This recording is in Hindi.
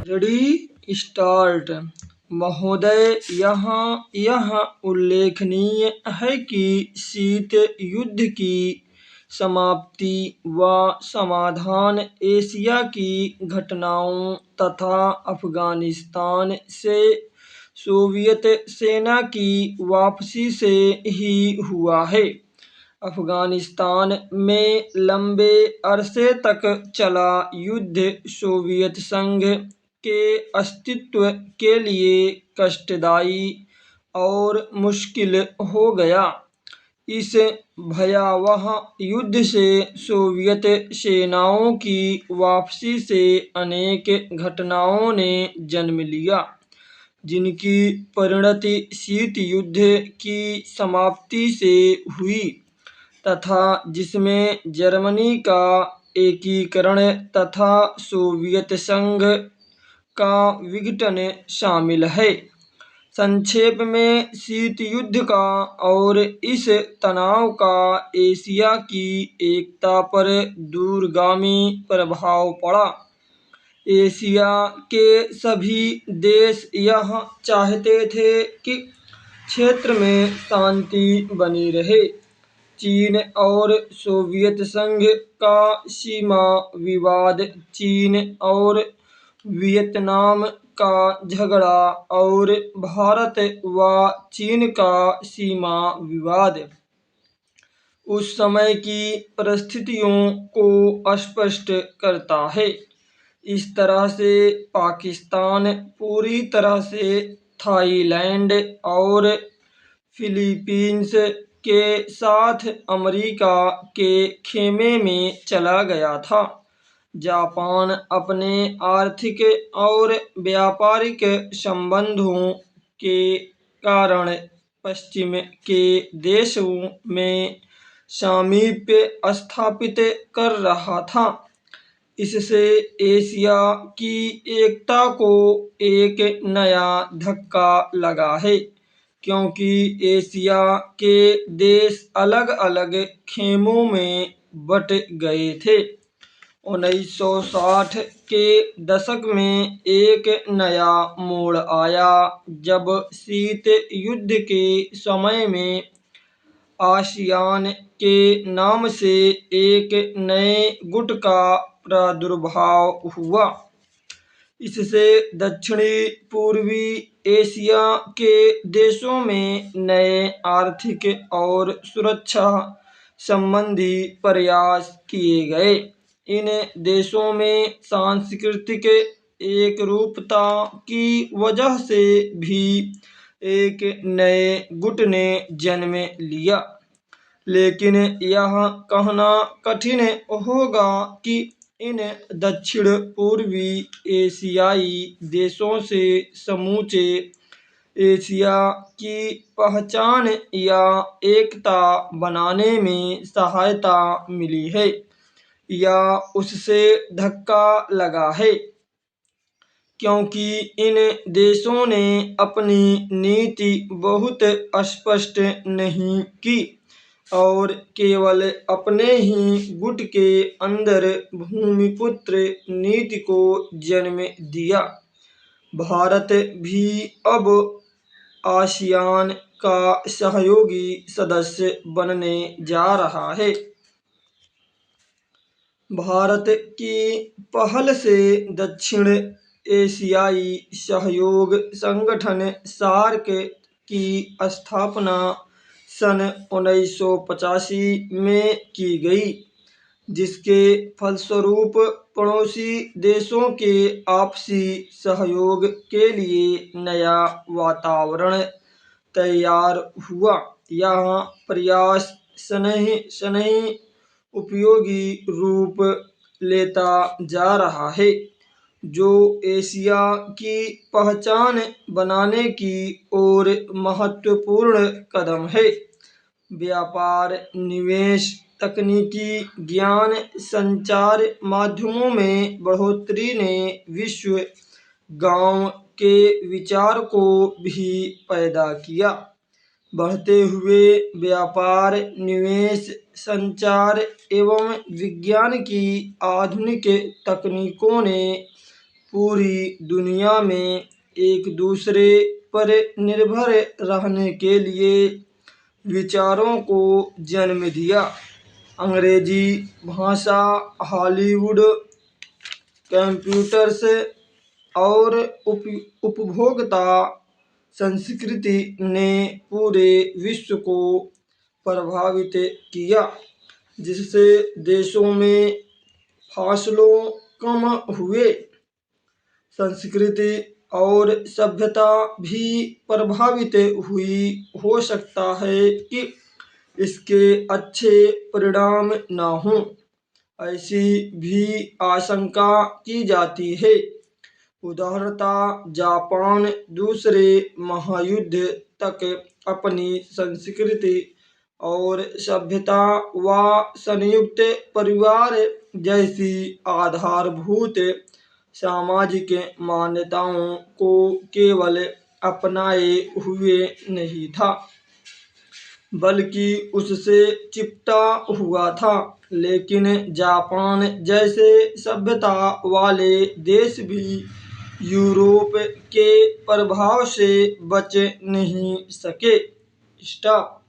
Ready start. महोदय, यहाँ यह उल्लेखनीय है कि शीत युद्ध की समाप्ति व समाधान एशिया की घटनाओं तथा अफगानिस्तान से सोवियत सेना की वापसी से ही हुआ है। अफगानिस्तान में लंबे अरसे तक चला युद्ध सोवियत संघ के अस्तित्व के लिए कष्टदायी और मुश्किल हो गया। इस भयावह युद्ध से सोवियत सेनाओं की वापसी से अनेक घटनाओं ने जन्म लिया, जिनकी परिणति शीत युद्ध की समाप्ति से हुई तथा जिसमें जर्मनी का एकीकरण तथा सोवियत संघ का विघटन शामिल है। संक्षेप में, शीत युद्ध का और इस तनाव का एशिया की एकता पर दूरगामी प्रभाव पड़ा। एशिया के सभी देश यह चाहते थे कि क्षेत्र में शांति बनी रहे। चीन और सोवियत संघ का सीमा विवाद, चीन और वियतनाम का झगड़ा और भारत व चीन का सीमा विवाद उस समय की परिस्थितियों को स्पष्ट करता है। इस तरह से पाकिस्तान पूरी तरह से थाईलैंड और फिलीपींस के साथ अमेरिका के खेमे में चला गया था। जापान अपने आर्थिक और व्यापारिक संबंधों के कारण पश्चिम के देशों में सामीप्य स्थापित कर रहा था। इससे एशिया की एकता को एक नया धक्का लगा है, क्योंकि एशिया के देश अलग-अलग खेमों में बट गए थे। 1960 के दशक में एक नया मोड़ आया, जब शीत युद्ध के समय में आसियान के नाम से एक नए गुट का प्रादुर्भाव हुआ। इससे दक्षिणी पूर्वी एशिया के देशों में नए आर्थिक और सुरक्षा संबंधी प्रयास किए गए। इन देशों में सांस्कृतिक एकरूपता की वजह से भी एक नए गुट ने जन्म लिया। लेकिन यह कहना कठिन होगा कि इन दक्षिण पूर्वी एशियाई देशों से समूचे एशिया की पहचान या एकता बनाने में सहायता मिली है या उससे धक्का लगा है, क्योंकि इन देशों ने अपनी नीति बहुत स्पष्ट नहीं की और केवल अपने ही गुट के अंदर भूमिपुत्र नीति को जन्म दिया। भारत भी अब आसियान का सहयोगी सदस्य बनने जा रहा है। भारत की पहल से दक्षिण एशियाई सहयोग संगठन सार्क की स्थापना सन 1985 में की गई, जिसके फलस्वरूप पड़ोसी देशों के आपसी सहयोग के लिए नया वातावरण तैयार हुआ। यह प्रयास शनैः उपयोगी रूप लेता जा रहा है, जो एशिया की पहचान बनाने की ओर महत्वपूर्ण कदम है। व्यापार, निवेश, तकनीकी ज्ञान, संचार माध्यमों में बढ़ोतरी ने विश्व गांव के विचार को भी पैदा किया। बढ़ते हुए व्यापार, निवेश, संचार एवं विज्ञान की आधुनिक तकनीकों ने पूरी दुनिया में एक दूसरे पर निर्भर रहने के लिए विचारों को जन्म दिया। अंग्रेजी भाषा, हॉलीवुड, कंप्यूटर्स और उपभोक्ता संस्कृति ने पूरे विश्व को प्रभावित किया, जिससे देशों में फासलों कम हुए। संस्कृति और सभ्यता भी प्रभावित हुई। हो सकता है कि इसके अच्छे परिणाम न हों, ऐसी भी आशंका की जाती है। उदाहरणतः जापान दूसरे महायुद्ध तक अपनी संस्कृति और सभ्यता व संयुक्त परिवार जैसी आधारभूत सामाजिक मान्यताओं को केवल अपनाए हुए नहीं था, बल्कि उससे चिपटा हुआ था। लेकिन जापान जैसे सभ्यता वाले देश भी यूरोप के प्रभाव से बच नहीं सके। स्टॉप।